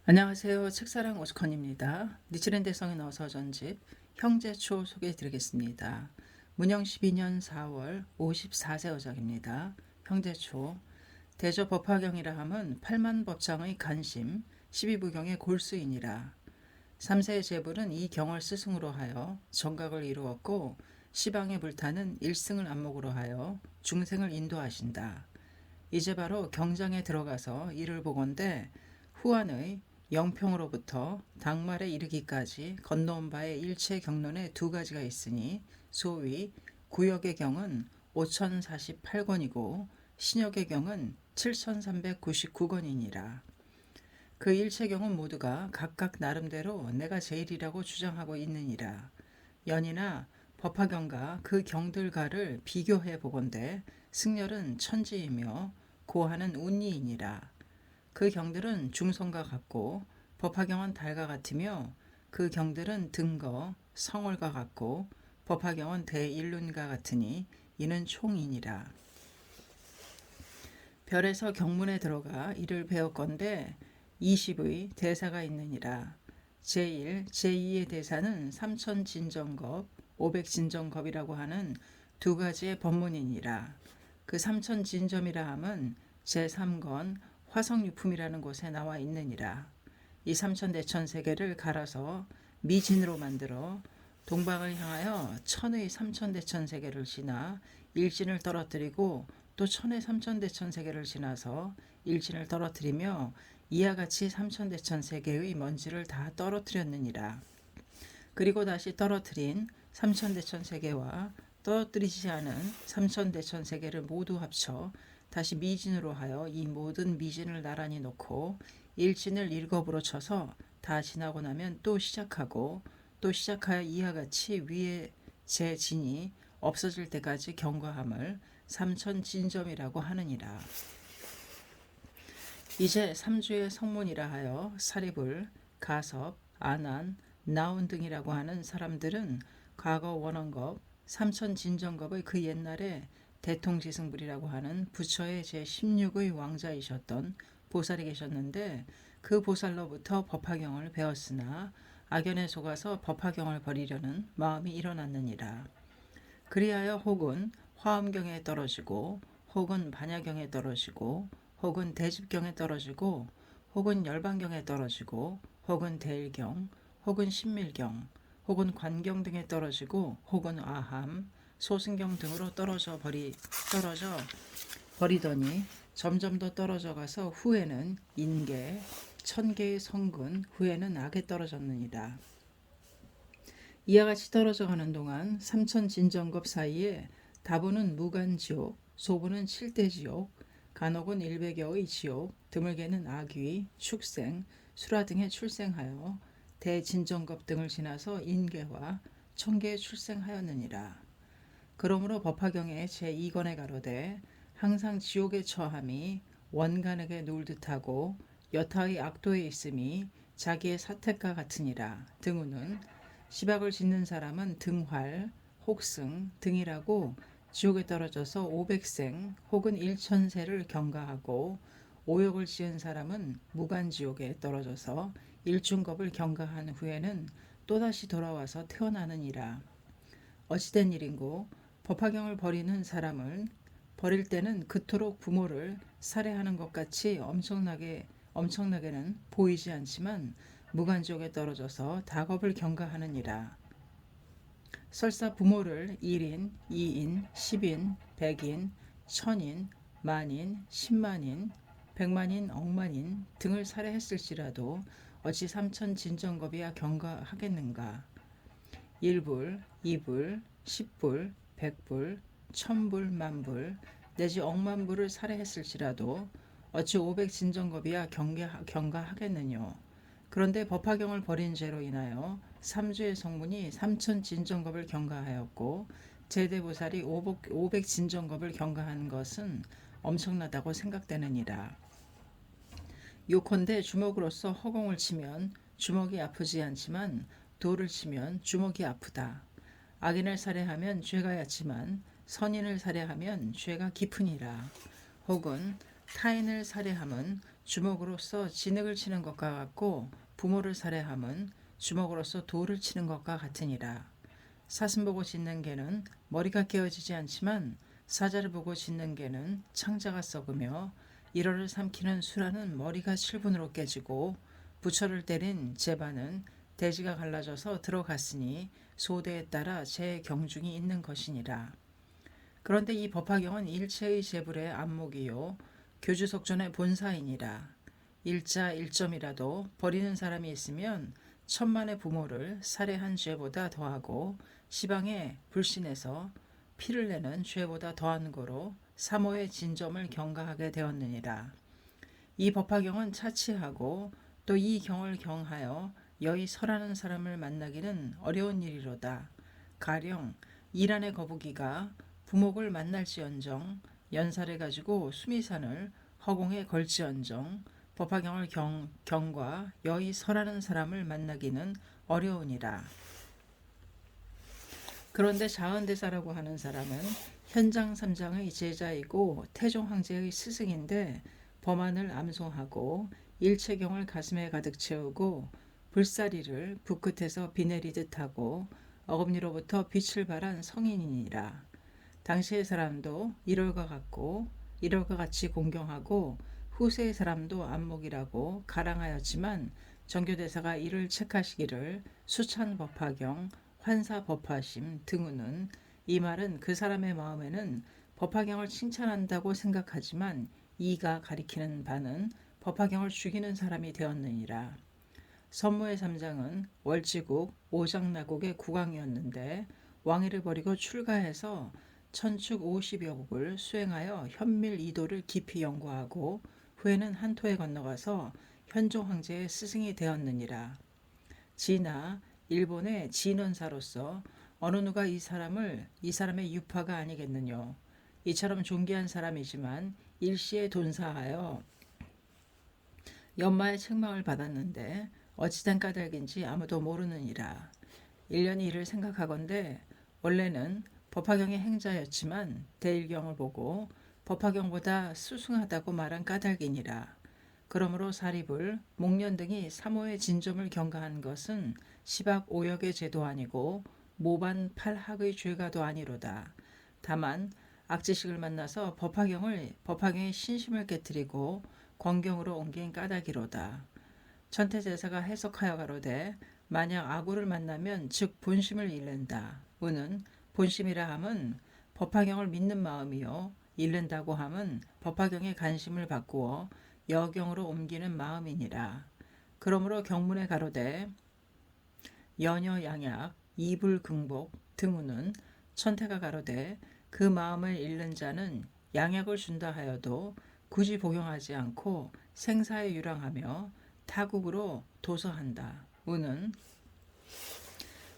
안녕하세요. 책사랑 오스컨입니다. 니치렌대성에 넣어서 전집 형제초 소개해 드리겠습니다. 문영 12년 4월 54세 여작입니다. 형제초 대저 법화경이라 함은 8만 법장의 간심 12부경의 골수이니라. 3세의 제불은 이 경을 스승으로 하여 정각을 이루었고 시방의 불타는 일승을 안목으로 하여 중생을 인도하신다. 이제 바로 경장에 들어가서 이를 보건대 후한의 영평으로부터 당말에 이르기까지 건너온 바의 일체 경론에 두 가지가 있으니 소위 구역의 경은 5048권이고 신역의 경은 7399권이니라. 그 일체 경은 모두가 각각 나름대로 내가 제일이라고 주장하고 있느니라. 연이나 법화경과 그 경들가를 비교해 보건대 승열은 천지이며 고하는 운이이니라. 그 경들은 중성과 같고 법화경은 달과 같으며 그 경들은 등거 성월과 같고 법화경은 대일륜과 같으니 이는 총이니라. 별에서 경문에 들어가 이를 배웠건대 20의 대사가 있느니라. 제1, 제2의 대사는 삼천진정겁, 500진정겁이라고 하는 두 가지의 법문이니라. 그 삼천진점이라 함은 제3권 화성유품이라는 곳에 나와 있느니라. 이 삼천대천세계를 갈아서 미진으로 만들어 동방을 향하여 천의 삼천대천세계를 지나 일진을 떨어뜨리고 또 천의 삼천대천세계를 지나서 일진을 떨어뜨리며 이와 같이 삼천대천세계의 먼지를 다 떨어뜨렸느니라. 그리고 다시 떨어뜨린 삼천대천세계와 떨어뜨리지 않은 삼천대천세계를 모두 합쳐 다시 미진으로 하여 이 모든 미진을 나란히 놓고 일진을 일겁으로 쳐서 다 지나고 나면 또 시작하고 또 시작하여 이와 같이 위에 제 진이 없어질 때까지 경과함을 삼천진점이라고 하느니라. 이제 삼주의 성문이라 하여 사리불, 가섭, 아난, 나온 등이라고 하는 사람들은 과거 원원겁, 삼천진정겁의 그 옛날에 대통지승불이라고 하는 부처의 제16의 왕자이셨던 보살이 계셨는데 그 보살로부터 법화경을 배웠으나 악연에 속아서 법화경을 버리려는 마음이 일어났느니라. 그리하여 혹은 화엄경에 떨어지고 혹은 반야경에 떨어지고 혹은 대집경에 떨어지고 혹은 열반경에 떨어지고 혹은 대일경 혹은 신밀경 혹은 관경 등에 떨어지고 혹은 아함, 소승경 등으로 떨어져 버리더니 점점 더 떨어져 가서 후에는 인계, 천계의 성근, 후에는 악에 떨어졌느니라. 이와 같이 떨어져 가는 동안 삼천진정겁 사이에 다부는 무간지옥, 소부는 칠대지옥, 간혹은 일백여의 지옥, 드물게는 악귀, 축생, 수라 등에 출생하여 대진정겁 등을 지나서 인계와 천계에 출생하였느니라. 그러므로 법화경의 제2권에 가로되 항상 지옥에 처함이 원간에게 누울 듯하고 여타의 악도에 있음이 자기의 사택과 같으니라. 등우는 시박을 짓는 사람은 등활, 혹승 등이라고 지옥에 떨어져서 500생 혹은 1000세를 경가하고 오욕을 지은 사람은 무간지옥에 떨어져서 일중겁을 경가한 후에는 또다시 돌아와서 태어나느니라. 어찌된 일인고 법화경을 버리는 사람을 버릴 때는 그토록 부모를 살해하는 것 같이 엄청나게는 보이지 않지만 무간지옥에 떨어져서 다겁을 경가하느니라. 설사 부모를 1인, 2인, 10인, 100인, 1000인, 만인, 10만인, 100만인, 억만인 등을 살해했을지라도 어찌 삼천진정겁이야 경가하겠는가. 1불, 2불, 10불, 100불, 1000불, 만불 내지 억만불을 살해했을지라도 어찌 500진정겁이야 경가하겠느뇨. 그런데 법화경을 버린 죄로 인하여 삼주의 성문이 3000진정겁을 경가하였고 제대보살이 500진정겁을 경가한 것은 엄청나다고 생각되느니라. 요컨대 주먹으로서 허공을 치면 주먹이 아프지 않지만 돌을 치면 주먹이 아프다. 악인을 살해하면 죄가 얕지만 선인을 살해하면 죄가 깊으니라. 혹은 타인을 살해함은 주먹으로서 진흙을 치는 것과 같고 부모를 살해함은 주먹으로서 돌을 치는 것과 같으니라. 사슴 보고 짖는 개는 머리가 깨어지지 않지만 사자를 보고 짖는 개는 창자가 썩으며 일어를 삼키는 수라는 머리가 7분으로 깨지고 부처를 때린 제반은 대지가 갈라져서 들어갔으니 소대에 따라 제 경중이 있는 것이니라. 그런데 이 법화경은 일체의 재불의 안목이요 교주속전의 본사이니라. 일자 일점이라도 버리는 사람이 있으면 천만의 부모를 살해한 죄보다 더하고 시방에 불신해서 피를 내는 죄보다 더한 거로 사모의 진점을 경가하게 되었느니라. 이 법화경은 차치하고 또 이 경을 경하여 여의 설하는 사람을 만나기는 어려운 일이로다. 가령 이란의 거북이가 부목을 만날지언정 연살을 가지고 수미산을 허공에 걸지언정 법화경을 경과 여의 설하는 사람을 만나기는 어려우니라. 그런데 자은대사라고 하는 사람은 현장 3장의 제자이고 태종 황제의 스승인데 범안을 암송하고 일체경을 가슴에 가득 채우고 불사리를 붓끝에서 비 내리듯 하고 어금니로부터 빛을 발한 성인이니라. 당시의 사람도 이럴과 같이 공경하고 후세의 사람도 안목이라고 가랑하였지만 정교대사가 이를 책하시기를 수찬법화경, 환사법화심 등우는 이 말은 그 사람의 마음에는 법화경을 칭찬한다고 생각하지만 이가 가리키는 바는 법화경을 죽이는 사람이 되었느니라. 선무의 3장은 월지국 오장나국의 국왕이었는데 왕위를 버리고 출가해서 천축 50여 국을 수행하여 현밀 이도를 깊이 연구하고 후에는 한토에 건너가서 현종 황제의 스승이 되었느니라. 진아 일본의 진원사로서 어느 누가 이 사람의 유파가 아니겠느뇨. 이처럼 존귀한 사람이지만 일시에 돈사하여 연마의 책망을 받았는데 어찌된 까닭인지 아무도 모르느니라. 일련이 이를 생각하건대 원래는 법화경의 행자였지만 대일경을 보고 법화경보다 수승하다고 말한 까닭이니라. 그러므로 사립을 목련 등이 사모의 진점을 경가한 것은 시박 오역의 죄도 아니고 모반 팔학의 죄가도 아니로다. 다만 악지식을 만나서 법화경의 신심을 깨뜨리고 권경으로 옮긴 까닭이로다. 천태제사가 해석하여 가로되 만약 악우를 만나면 즉 본심을 잃는다. 우는 본심이라 함은 법화경을 믿는 마음이요 잃는다고 함은 법화경의 간심을 바꾸어 여경으로 옮기는 마음이니라. 그러므로 경문에 가로되 연여양약 이불긍복 등우는 천태가 가로되 그 마음을 잃는 자는 양약을 준다 하여도 굳이 복용하지 않고 생사에 유랑하며 타국으로 도서한다. 우는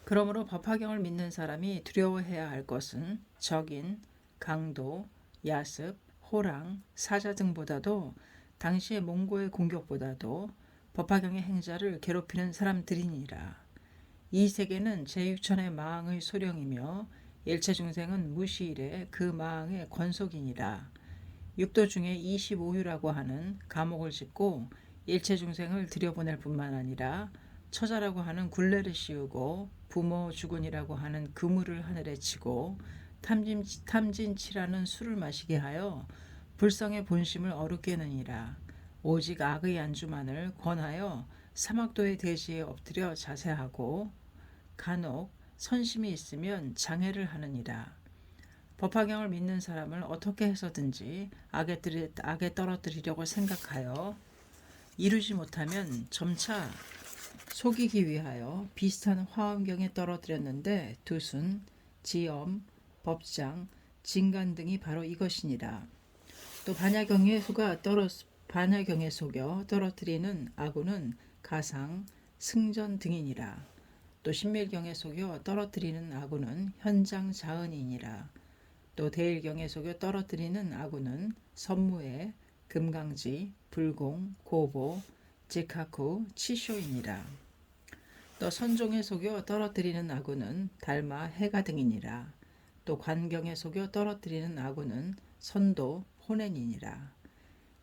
그러므로 법화경을 믿는 사람이 두려워해야 할 것은 적인, 강도, 야습, 호랑, 사자 등보다도 당시의 몽고의 공격보다도 법화경의 행자를 괴롭히는 사람들이니라. 이 세계는 제6천의 마왕의 소령이며 일체중생은 무시일에 그 마왕의 권속이니라. 육도 중에 25유라고 하는 감옥을 짓고 일체중생을 들여보낼 뿐만 아니라 처자라고 하는 굴레를 씌우고 부모 주군이라고 하는 그물을 하늘에 치고 탐진치라는 술을 마시게 하여 불성의 본심을 어렵게느니라. 오직 악의 안주만을 권하여 사막도의 대지에 엎드려 자세하고 간혹 선심이 있으면 장애를 하느니라. 법화경을 믿는 사람을 어떻게 해서든지 악에 떨어뜨리려고 생각하여 이루지 못하면 점차 속이기 위하여 비슷한 화엄경에 떨어뜨렸는데 두순, 지엄, 법장, 진간 등이 바로 이것이니라. 또 반야경에 속여 떨어뜨리는 아구는 가상, 승전 등이니라. 또 신밀경에 속여 떨어뜨리는 아구는 현장 자은이니라. 또 대일경에 속여 떨어뜨리는 아구는 선무에, 금강지, 불공, 고보, 지카쿠, 치쇼이니라. 또 선종에 속여 떨어뜨리는 아구는 달마, 해가 등이니라. 또 관경에 속여 떨어뜨리는 아구는 선도, 호넨이니라.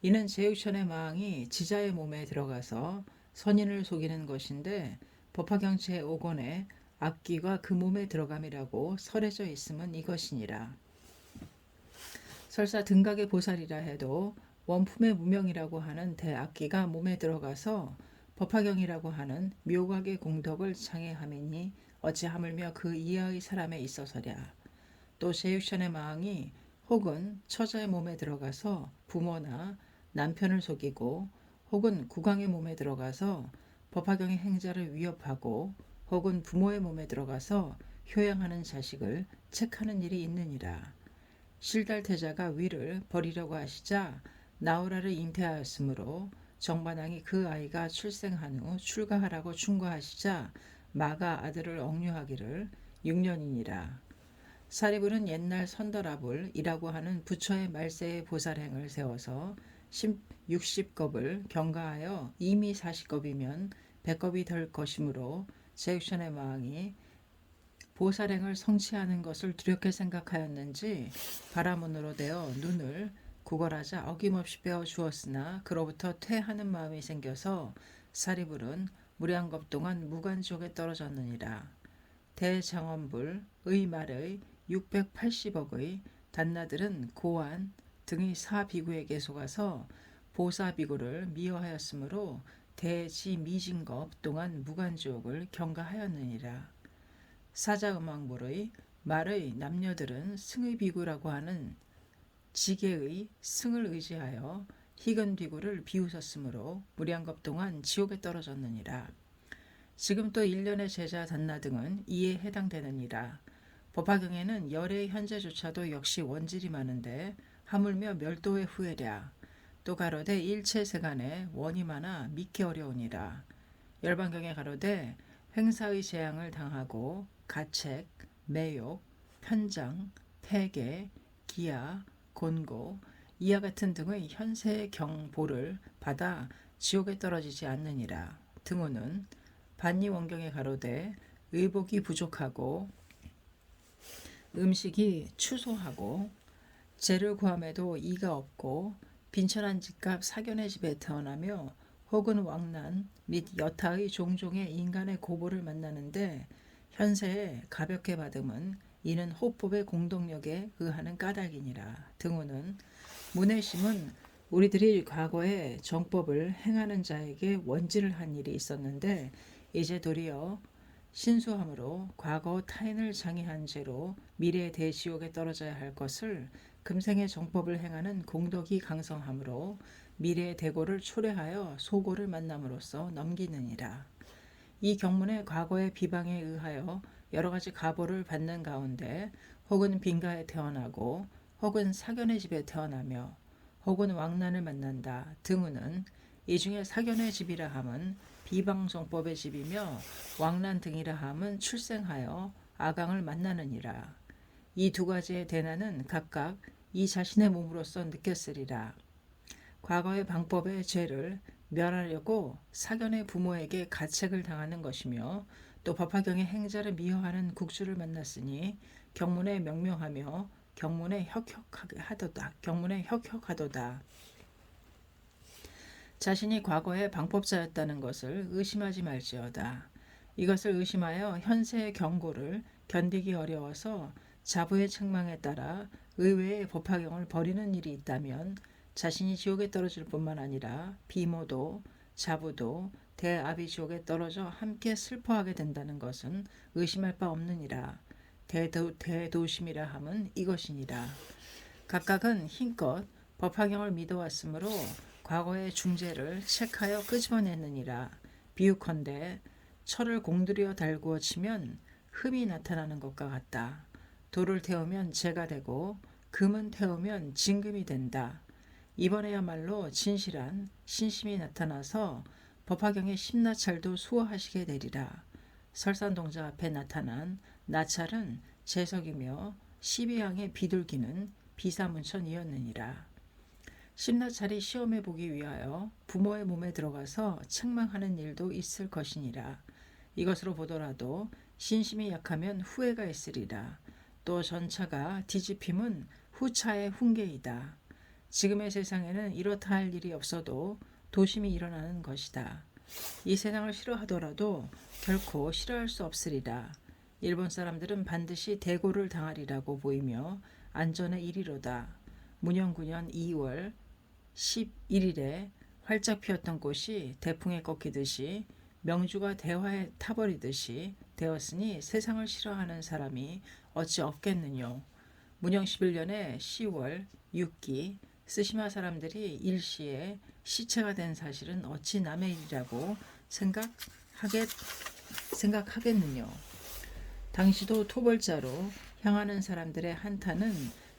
이는 제육천의 망이 지자의 몸에 들어가서 선인을 속이는 것인데 법화경채 5권에 악귀가 그 몸에 들어감이라고 설해져 있음은 이것이니라. 설사 등각의 보살이라 해도 원품의 무명이라고 하는 대악기가 몸에 들어가서 법화경이라고 하는 묘각의 공덕을 장애함이니 어찌 하물며 그 이하의 사람에 있어서랴. 또 제육천의 망이 혹은 처자의 몸에 들어가서 부모나 남편을 속이고 혹은 국왕의 몸에 들어가서 법화경의 행자를 위협하고 혹은 부모의 몸에 들어가서 효양하는 자식을 책하는 일이 있느니라. 실달태자가 위를 버리려고 하시자 나우라를 잉태하였으므로 정반왕이 그 아이가 출생한 후 출가하라고 충고하시자 마가 아들을 억류하기를 6년이니라. 사리불은 옛날 선더라불이라고 하는 부처의 말세의 보살행을 세워서 60겁을 경가하여 이미 40겁이면 100겁이 될 것이므로 제육천의 마왕이 보살행을 성취하는 것을 두렵게 생각하였는지 바라문으로 되어 눈을 구걸하자 어김없이 빼어 주었으나 그로부터 퇴하는 마음이 생겨서 사리불은 무량겁 동안 무간지옥에 떨어졌느니라. 대장엄불의 말의 680억의 단나들은 고안 등의 사비구에게 속아서 보사비구를 미워하였으므로 대지미진겁 동안 무간지옥을 경가하였느니라. 사자음악물의 말의 남녀들은 승의 비구라고 하는 지계의 승을 의지하여 희근 비구를 비웃었으므로 무량겁 동안 지옥에 떨어졌느니라. 지금 또 1년의 제자 단나 등은 이에 해당되느니라. 법화경에는 열의 현재조차도 역시 원질이 많은데 하물며 멸도의 후회랴. 또 가로되 일체세간에 원이 많아 믿기 어려우니라. 열반경에 가로되 횡사의 재앙을 당하고 가책, 매욕, 편장, 폐계, 기아, 곤고 이와 같은 등의 현세의 경보를 받아 지옥에 떨어지지 않느니라. 등호는 반니원경에 가로되 의복이 부족하고 음식이 추소하고 재를 구함에도 이가 없고 빈천한 집값 사견의 집에 태어나며 혹은 왕난 및 여타의 종종의 인간의 고보를 만나는데 현세에 가볍게 받음은 이는 호법의 공동력에 의하는 까닭이니라. 등호는 문해심은 우리들이 과거에 정법을 행하는 자에게 원질을 한 일이 있었는데 이제 도리어 신수함으로 과거 타인을 장애한 죄로 미래의 대지옥에 떨어져야 할 것을 금생의 정법을 행하는 공덕이 강성함으로 미래의 대고를 초래하여 소고를 만남으로써 넘기느니라. 이 경문의 과거의 비방에 의하여 여러 가지 가보를 받는 가운데 혹은 빈가에 태어나고 혹은 사견의 집에 태어나며 혹은 왕난을 만난다 등은 이 중에 사견의 집이라 함은 비방정법의 집이며 왕난 등이라 함은 출생하여 아강을 만나느니라. 이 두 가지의 대난은 각각 이 자신의 몸으로서 느꼈으리라. 과거의 방법의 죄를 멸하려고 사견의 부모에게 가책을 당하는 것이며 또 법화경의 행자를 미워하는 국주를 만났으니 경문에 명명하며 경문에 혁혁하도다. 자신이 과거의 방법자였다는 것을 의심하지 말지어다. 이것을 의심하여 현세의 경고를 견디기 어려워서 자부의 책망에 따라 의외의 법화경을 버리는 일이 있다면 자신이 지옥에 떨어질 뿐만 아니라 비모도 자부도 대아비지옥에 떨어져 함께 슬퍼하게 된다는 것은 의심할 바 없느니라. 대도심이라 함은 이것이니라. 각각은 힘껏 법화경을 믿어왔으므로 과거의 중죄를 책하여 끄집어내느니라. 비유컨대 철을 공들여 달구어 치면 흠이 나타나는 것과 같다. 돌을 태우면 재가 되고 금은 태우면 진금이 된다. 이번에야말로 진실한 신심이 나타나서 법화경의 심나찰도 수호하시게 되리라. 설산동자 앞에 나타난 나찰은 재석이며 12항의 비둘기는 비사문천이었느니라. 심나찰이 시험해 보기 위하여 부모의 몸에 들어가서 책망하는 일도 있을 것이니라. 이것으로 보더라도 신심이 약하면 후회가 있으리라. 또 전차가 뒤집힘은 후차의 훈계이다. 지금의 세상에는 이렇다 할 일이 없어도 도심이 일어나는 것이다. 이 세상을 싫어하더라도 결코 싫어할 수 없으리라. 일본 사람들은 반드시 대고를 당하리라고 보이며 안전에 이리로다. 문영 9년 2월 11일에 활짝 피었던 꽃이 대풍에 꺾이듯이 명주가 대화에 타버리듯이 되었으니 세상을 싫어하는 사람이 어찌 없겠느뇨. 문영 11년에 10월 6기 스시마 사람들이 일시에 시체가 된 사실은 어찌 남의 일이라고 생각하겠느뇨. 당시도 토벌자로 향하는 사람들의 한탄은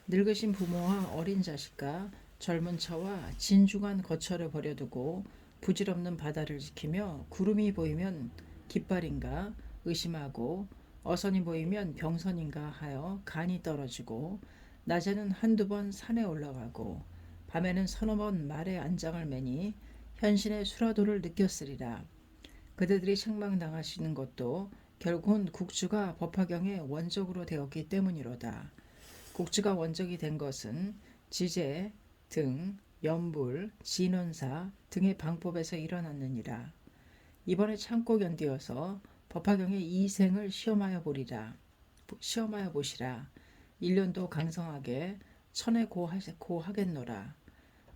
늙으신 부모와 어린 자식과 젊은 처와 진중한 거처를 버려두고 부질없는 바다를 지키며 구름이 보이면 깃발인가 의심하고 어선이 보이면 병선인가 하여 간이 떨어지고 낮에는 한두 번 산에 올라가고 밤에는 서너 번 말에 안장을 매니 현신의 수라도를 느꼈으리라. 그대들이 책망당하시는 것도 결국은 국주가 법화경의 원적으로 되었기 때문이로다. 국주가 원적이 된 것은 지제 등 연불, 진원사 등의 방법에서 일어났느니라. 이번에 참고 견디어서 법화경의 이생을 시험하여 보시라. 1년도 강성하게 천에 고하겠노라.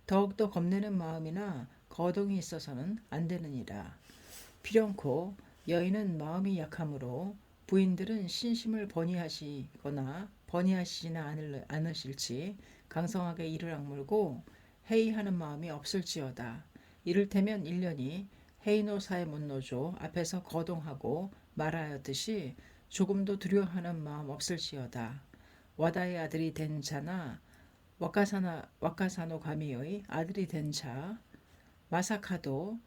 더욱더 겁내는 마음이나 거동이 있어서는 안 되느니라. 필연코 여인은 마음이 약하므로 부인들은 신심을 번이하시지나 않으실지 강성하게 이를 악물고 회의하는 마음이 없을지어다. 이를테면 1년이 헤이노사의 문노조 앞에서 거동하고 말하였듯이 조금도 두려워하는 마음 없을지어다. 와다의 아들이 된 자나 와카사노 가미의 아들이 된 자, 마사카도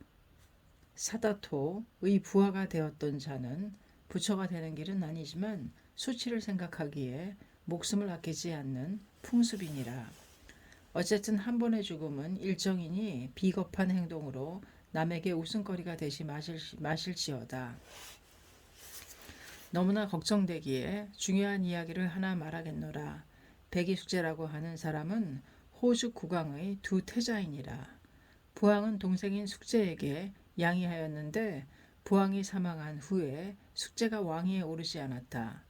사다토의 부하가 되었던 자는 부처가 되는 길은 아니지만 수치를 생각하기에 목숨을 아끼지 않는 풍습이니라. 어쨌든 한 번의 죽음은 일정이니 비겁한 행동으로 남에게 웃음거리가 되지 마실지어다. 너무나 걱정되기에 중요한 이야기를 하나 말하겠노라. 백이숙제라고 하는 사람은 호주 국왕의 두 태자이니라. 부왕은 동생인 숙제에게 양의하였는데 부왕이 사망한 후에 숙제가 왕위에 오르지 않았다.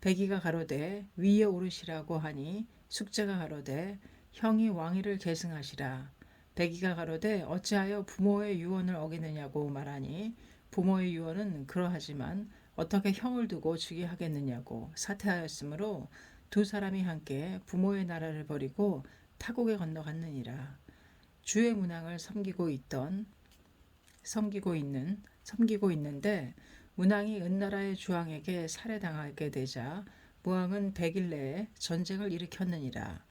백이가 가로되 위에 오르시라고 하니 숙제가 가로되 형이 왕위를 계승하시라. 백이가 가로되 어찌하여 부모의 유언을 어기느냐고 말하니 부모의 유언은 그러하지만 어떻게 형을 두고 주게 하겠느냐고 사퇴하였으므로 두 사람이 함께 부모의 나라를 버리고 타국에 건너갔느니라. 주의 문왕을 섬기고 있는데 문왕이 은나라의 주왕에게 살해당하게 되자 무왕은 100일 내에 전쟁을 일으켰느니라.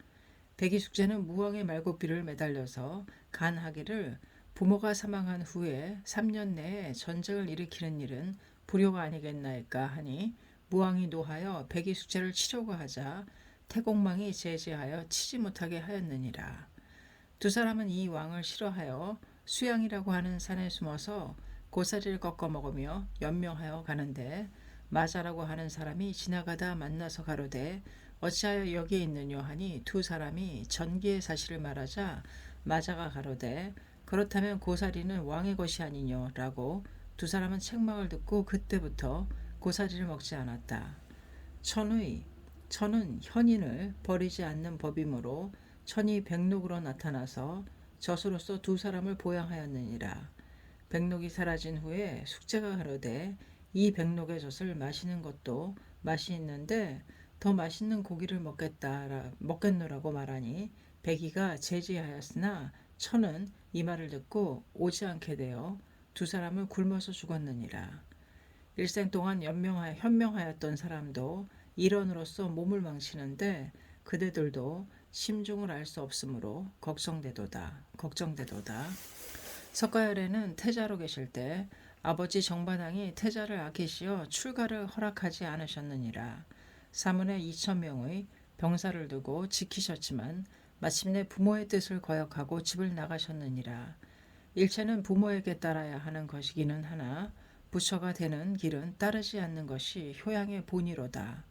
백이숙제는 무왕의 말고삐를 매달려서 간하기를 부모가 사망한 후에 3년 내에 전쟁을 일으키는 일은 불효가 아니겠나이까 하니 무왕이 노하여 백이숙제를 치려고 하자 태공망이 제지하여 치지 못하게 하였느니라. 두 사람은 이 왕을 싫어하여 수양이라고 하는 산에 숨어서 고사리를 꺾어 먹으며 연명하여 가는데 마자라고 하는 사람이 지나가다 만나서 가로되 어찌하여 여기에 있느뇨 하니 두 사람이 전기의 사실을 말하자 마자가 가로되 그렇다면 고사리는 왕의 것이 아니뇨 라고 두 사람은 책망을 듣고 그때부터 고사리를 먹지 않았다. 천은 현인을 버리지 않는 법이므로 천이 백록으로 나타나서 젖으로서 두 사람을 보양하였느니라. 백록이 사라진 후에 숙제가 가로되 이 백록의 젖을 마시는 것도 맛이 있는데 더 맛있는 고기를 먹겠노라고 말하니 백이가 제지하였으나 천은 이 말을 듣고 오지 않게 되어 두 사람을 굶어서 죽었느니라. 일생 동안 현명하였던 사람도 일원으로서 몸을 망치는데 그대들도 심중을 알 수 없으므로 걱정되도다. 석가열에는 태자로 계실 때 아버지 정반왕이 태자를 아끼시어 출가를 허락하지 않으셨느니라. 사문에 2,000명의 병사를 두고 지키셨지만 마침내 부모의 뜻을 거역하고 집을 나가셨느니라. 일체는 부모에게 따라야 하는 것이기는 하나 부처가 되는 길은 따르지 않는 것이 효양의 본이로다.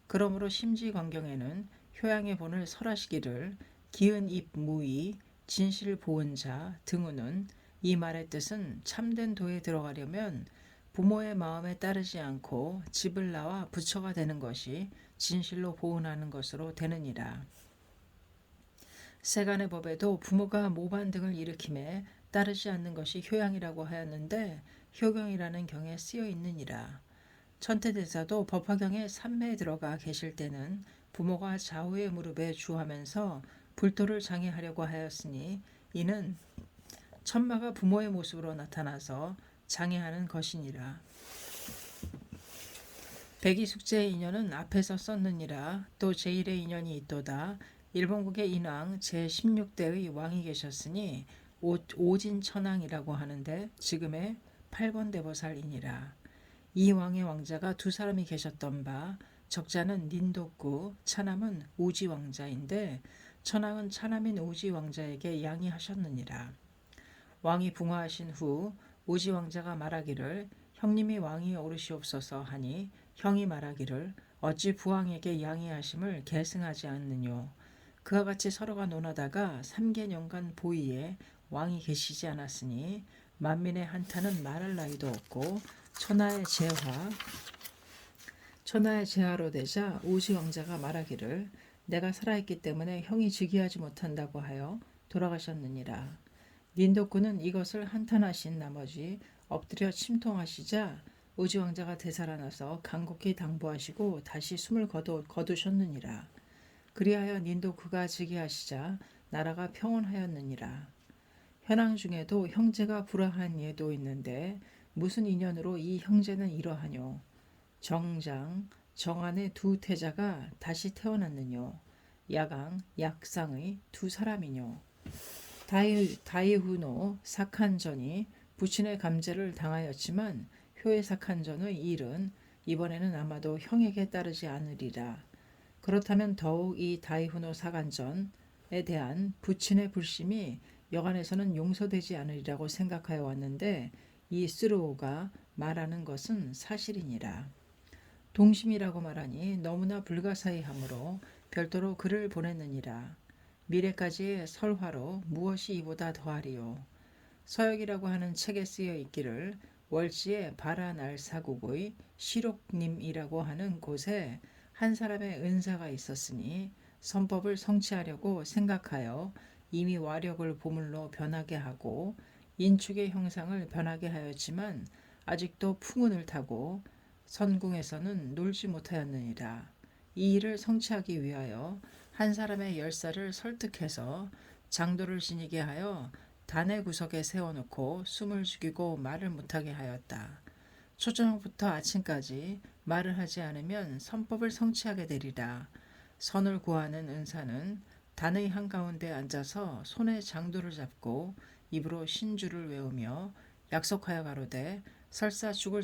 그러므로 심지광경에는 효양의 본을 설하시기를 기은 입 무의, 진실 보은 자 등호는 이 말의 뜻은 참된 도에 들어가려면 부모의 마음에 따르지 않고 집을 나와 부처가 되는 것이 진실로 보은하는 것으로 되느니라. 세간의 법에도 부모가 모반 등을 일으킴에 따르지 않는 것이 효양이라고 하였는데 효경이라는 경에 쓰여 있느니라. 천태대사도 법화경에 삼매에 들어가 계실 때는 부모가 좌우의 무릎에 주하면서 불도를 장애하려고 하였으니 이는 천마가 부모의 모습으로 나타나서 장애하는 것이니라. 백이숙제의 인연은 앞에서 썼느니라. 또 제1의 인연이 있도다. 일본국의 인왕 제16대의 왕이 계셨으니 오진천왕이라고 하는데 지금의 8번 대보살이니라. 이 왕의 왕자가 두 사람이 계셨던 바 적자는 닌도쿠, 차남은 오지 왕자인데 천왕은 차남인 오지 왕자에게 양의하셨느니라. 왕이 붕화하신 후 오지 왕자가 말하기를 형님이 왕이 오르시옵소서 하니 형이 말하기를 어찌 부왕에게 양의하심을 계승하지 않느뇨. 그와 같이 서로가 논하다가 3개년간 보위에 왕이 계시지 않았으니 만민의 한타는 말할 나위도 없고 천하의 재화로 되자 오지 왕자가 말하기를 내가 살아있기 때문에 형이 즉위하지 못한다고 하여 돌아가셨느니라. 닌도쿠는 이것을 한탄하신 나머지 엎드려 침통하시자 오지 왕자가 되살아나서 간곡히 당부하시고 다시 숨을 거두셨느니라. 그리하여 닌도쿠가 즉위하시자 나라가 평온하였느니라. 현황 중에도 형제가 불화한 예도 있는데 무슨 인연으로 이 형제는 이러하뇨. 정장, 정안의 두 태자가 다시 태어났느뇨. 야강, 약상의 두 사람이뇨. 다이후노 사칸전이 부친의 감제를 당하였지만 효의 사칸전의 일은 이번에는 아마도 형에게 따르지 않으리라. 그렇다면 더욱 이 다이후노 사칸전에 대한 부친의 불심이 여간에서는 용서되지 않으리라고 생각하여 왔는데 이 스루오가 말하는 것은 사실이니라. 동심이라고 말하니 너무나 불가사의하므로 별도로 글을 보냈느니라. 미래까지의 설화로 무엇이 이보다 더하리요. 서역이라고 하는 책에 쓰여 있기를 월지의 바라날사국의 시록님이라고 하는 곳에 한 사람의 은사가 있었으니 선법을 성취하려고 생각하여 이미 와력을 보물로 변하게 하고 인축의 형상을 변하게 하였지만 아직도 풍운을 타고 선궁에서는 놀지 못하였느니라. 이 일을 성취하기 위하여 한 사람의 열사를 설득해서 장도를 지니게 하여 단의 구석에 세워놓고 숨을 죽이고 말을 못하게 하였다. 초저녁부터 아침까지 말을 하지 않으면 선법을 성취하게 되리라. 선을 구하는 은사는 단의 한가운데 앉아서 손에 장도를 잡고 입으로 신주를 외우며 약속하여 가로되 설사 죽을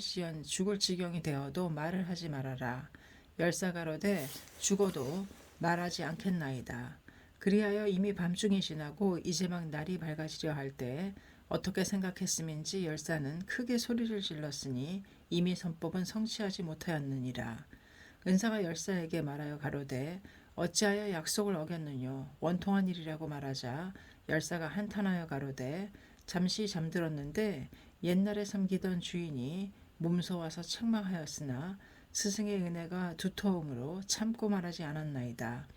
지경이 되어도 말을 하지 말아라. 열사 가로되 죽어도 말하지 않겠나이다. 그리하여 이미 밤중이 지나고 이제 막 날이 밝아지려 할 때 어떻게 생각했음인지 열사는 크게 소리를 질렀으니 이미 선법은 성취하지 못하였느니라. 은사가 열사에게 말하여 가로되 어찌하여 약속을 어겼느뇨. 원통한 일이라고 말하자 열사가 한탄하여 가로되 잠시 잠들었는데 옛날에 섬기던 주인이 몸소 와서 책망하였으나 스승의 은혜가 두터움으로 참고 말하지 않았나이다.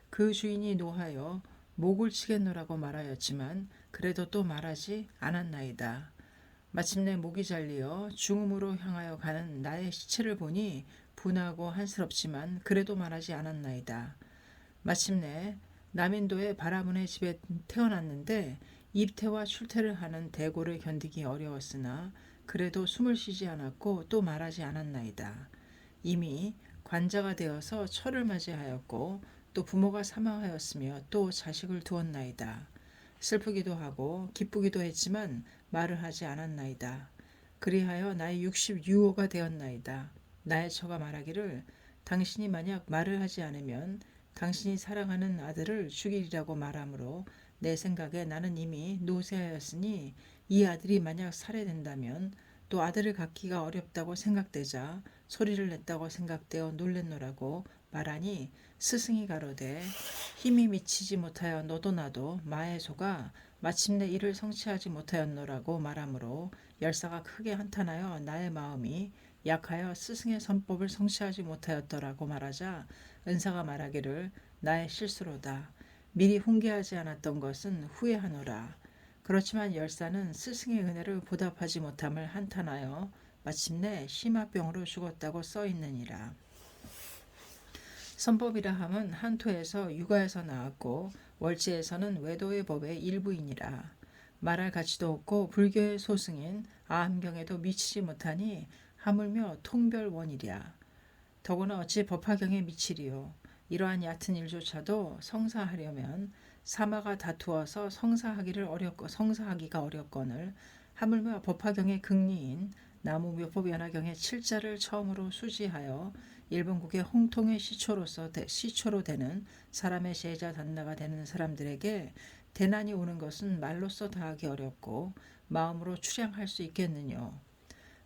그 주인이 노하여 목을 치겠노라고 말하였지만 그래도 또 말하지 않았나이다. 마침내 목이 잘리어 중음으로 향하여 가는 나의 시체를 보니 분하고 한스럽지만 그래도 말하지 않았나이다. 마침내 남인도의 바라문의 집에 태어났는데 입퇴와 출퇴를 하는 대고를 견디기 어려웠으나 그래도 숨을 쉬지 않았고 또 말하지 않았나이다. 이미 관자가 되어서 철을 맞이하였고 또 부모가 사망하였으며 또 자식을 두었나이다. 슬프기도 하고 기쁘기도 했지만 말을 하지 않았나이다. 그리하여 나의 66호가 되었나이다. 나의 처가 말하기를 당신이 만약 말을 하지 않으면 당신이 사랑하는 아들을 죽이리라고 말하므로 내 생각에 나는 이미 노쇠하였으니 이 아들이 만약 살해된다면 또 아들을 갖기가 어렵다고 생각되자 소리를 냈다고 생각되어 놀랬노라고 말하니 스승이 가로되 힘이 미치지 못하여 너도 나도 마에 속아 마침내 이를 성취하지 못하였노라고 말하므로 열사가 크게 한탄하여 나의 마음이 약하여 스승의 선법을 성취하지 못하였더라고 말하자 은사가 말하기를 나의 실수로다. 미리 훈계하지 않았던 것은 후회하노라. 그렇지만 열사는 스승의 은혜를 보답하지 못함을 한탄하여 마침내 심화병으로 죽었다고 써있느니라. 선법이라 함은 한토에서 육아에서 나왔고 월지에서는 외도의 법의 일부이니라. 말할 가치도 없고 불교의 소승인 아함경에도 미치지 못하니 하물며 통별원이랴. 더구나 어찌 법화경에 미치리요. 이러한 얕은 일조차도 성사하려면 사마가 다투어서 성사하기가 어렵거늘 하물며 법화경의 극리인 나무묘법연화경의 7자를 처음으로 수지하여 일본국의 홍통의 시초로 되는 사람의 제자 단나가 되는 사람들에게 대난이 오는 것은 말로써 다하기 어렵고 마음으로 추량할 수 있겠느뇨.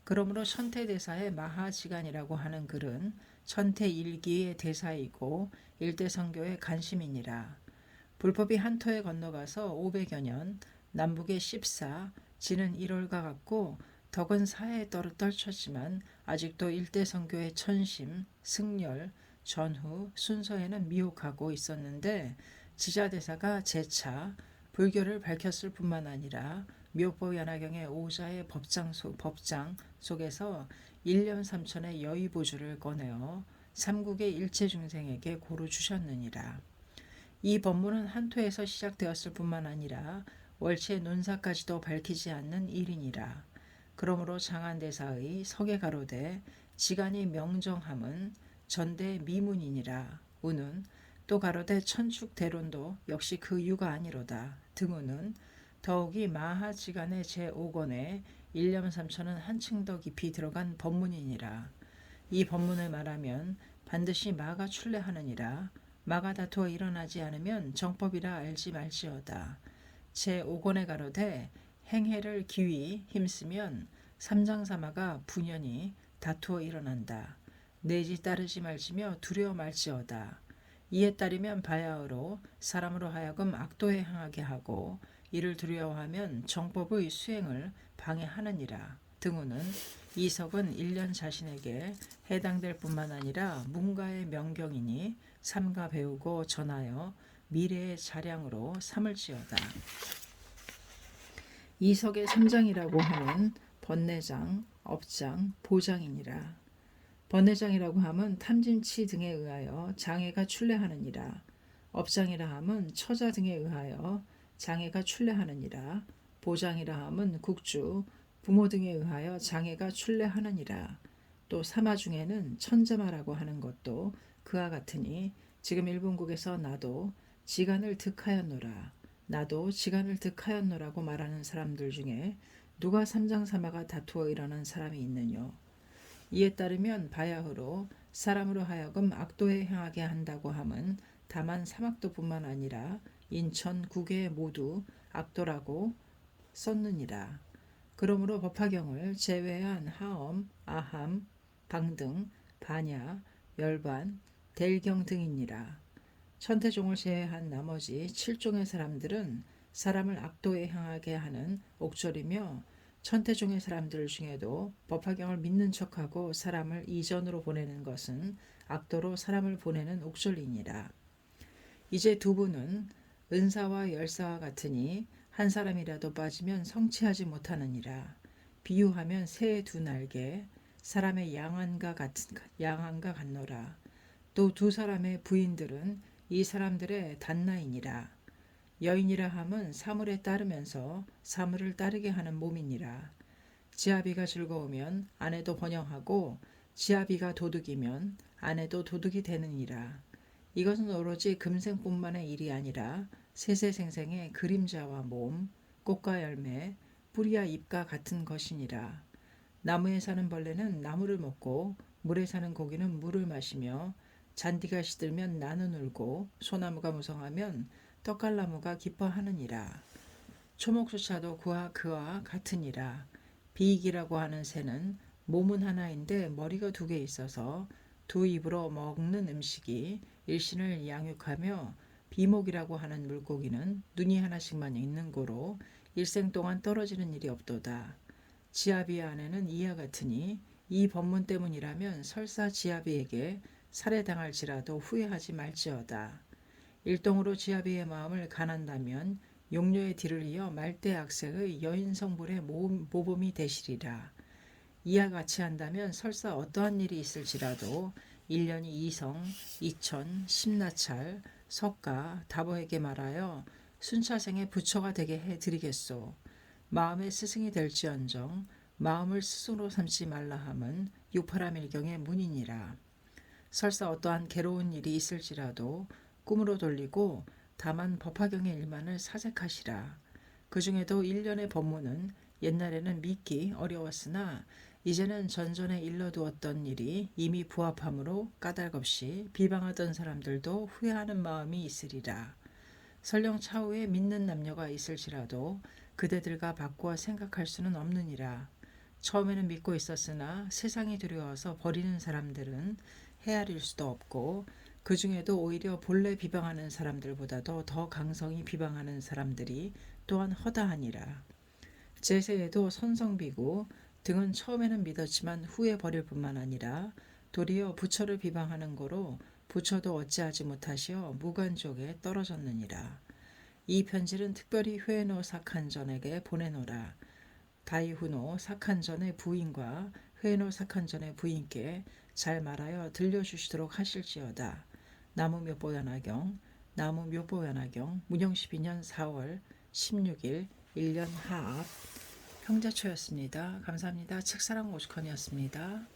그러므로 천태대사의 마하지간이라고 하는 글은 천태일기의 대사이고 일대성교의 간심이니라. 불법이 한토에 건너가서 500여 년 남북의 14, 지는 1월과 같고 덕은 사해에 떨쳤지만 아직도 일대성교의 천심, 승열, 전후, 순서에는 미혹하고 있었는데 지자대사가 재차 불교를 밝혔을 뿐만 아니라 묘법연화경의 오자의 법장 속에서 1년 3천의 여의보주를 꺼내어 삼국의 일체중생에게 고루 주셨느니라. 이 법문은 한토에서 시작되었을 뿐만 아니라 월치의 논사까지도 밝히지 않는 일이니라. 그러므로 장안대사의 석에 가로되 지간이 명정함은 전대 미문이니라. 우는 또 가로되 천축대론도 역시 그 유가 아니로다. 등우는 더욱이 마하지간의 제5권에 1년 3천은 한층 더 깊이 들어간 법문이니라. 이 법문을 말하면 반드시 마가 출래하느니라. 마가 다투어 일어나지 않으면 정법이라 알지 말지어다. 제5권에 가로되 행해를 기위 힘쓰면 삼장사마가 분연히 다투어 일어난다. 내지 따르지 말지며 두려워 말지어다. 이에 따르면 바야흐로 사람으로 하여금 악도에 향하게 하고 이를 두려워하면 정법의 수행을 방해하느니라. 등우는 이석은 일련 자신에게 해당될 뿐만 아니라 문가의 명경이니 삼가 배우고 전하여 미래의 자량으로 삼을지어다. 이석의 3장이라고 하면 번뇌장, 업장, 보장이니라. 번뇌장이라고 함은 탐진치 등에 의하여 장애가 출래하느니라. 업장이라 함은 처자 등에 의하여 장애가 출래하느니라. 보장이라 함은 국주, 부모 등에 의하여 장애가 출래하느니라. 또 사마 중에는 천자마라고 하는 것도 그와 같으니 지금 일본국에서 나도 지간을 득하였노라. 나도 지간을 득하였노라고 말하는 사람들 중에 누가 삼장사마가 다투어 일어난 사람이 있느뇨. 이에 따르면 바야흐로 사람으로 하여금 악도에 향하게 한다고 함은 다만 사막도뿐만 아니라 인천 국외 모두 악도라고 썼느니라. 그러므로 법화경을 제외한 하엄, 아함, 방등, 반야, 열반, 델경 등이니라. 천태종을 제외한 나머지 7종의 사람들은 사람을 악도에 향하게 하는 옥졸이며 천태종의 사람들 중에도 법화경을 믿는 척하고 사람을 이전으로 보내는 것은 악도로 사람을 보내는 옥졸이니라. 이제 두 분은 은사와 열사와 같으니 한 사람이라도 빠지면 성취하지 못하느니라. 비유하면 새의 두 날개, 사람의 양안과 같노라. 또 두 사람의 부인들은 이 사람들의 단나이니라. 여인이라 함은 사물에 따르면서 사물을 따르게 하는 몸이니라. 지아비가 즐거우면 아내도 번영하고 지아비가 도둑이면 아내도 도둑이 되느니라. 이것은 오로지 금생뿐만의 일이 아니라 세세생생의 그림자와 몸, 꽃과 열매, 뿌리와 잎과 같은 것이니라. 나무에 사는 벌레는 나무를 먹고 물에 사는 고기는 물을 마시며 잔디가 시들면 나는 울고 소나무가 무성하면 떡갈나무가 기뻐하느니라. 초목조차도 그와 같으니라. 비익이라고 하는 새는 몸은 하나인데 머리가 2개 있어서 두 입으로 먹는 음식이 일신을 양육하며 비목이라고 하는 물고기는 눈이 하나씩만 있는 고로 일생 동안 떨어지는 일이 없도다. 지아비의 아내는 이와 같으니 이 법문 때문이라면 설사 지아비에게 살해당할지라도 후회하지 말지어다. 일동으로 지아비의 마음을 간한다면 용녀의 뒤를 이어 말대 악색의 여인 성불의 모범이 되시리라. 이와 같이 한다면 설사 어떠한 일이 있을지라도 1년이 이성, 이천, 십나찰, 석가, 다보에게 말하여 순차생의 부처가 되게 해드리겠소. 마음의 스승이 될지언정 마음을 스승으로 삼지 말라 함은 육파라밀경의 문이니라. 설사 어떠한 괴로운 일이 있을지라도 꿈으로 돌리고 다만 법화경의 일만을 사색하시라. 그 중에도 1년의 법문은 옛날에는 믿기 어려웠으나 이제는 전전에 일러두었던 일이 이미 부합함으로 까닭없이 비방하던 사람들도 후회하는 마음이 있으리라. 설령 차후에 믿는 남녀가 있을지라도 그대들과 바꾸어 생각할 수는 없느니라. 처음에는 믿고 있었으나 세상이 두려워서 버리는 사람들은 헤아릴 수도 없고 그 중에도 오히려 본래 비방하는 사람들보다도 더 강성히 비방하는 사람들이 또한 허다하니라. 제세에도 선성비고 등은 처음에는 믿었지만 후에 버릴 뿐만 아니라 도리어 부처를 비방하는 거로 부처도 어찌하지 못하시어 무간족에 떨어졌느니라. 이 편지는 특별히 회노 사칸전에게 보내노라. 다이후노 사칸전의 부인과 회노 사칸전의 부인께 잘 말하여 들려주시도록 하실지어다. 나무묘보연화경 나무묘보연화경 문영 12년 4월 16일 1년 하합 형자초였습니다. 감사합니다. 책사랑 오죽헌이었습니다.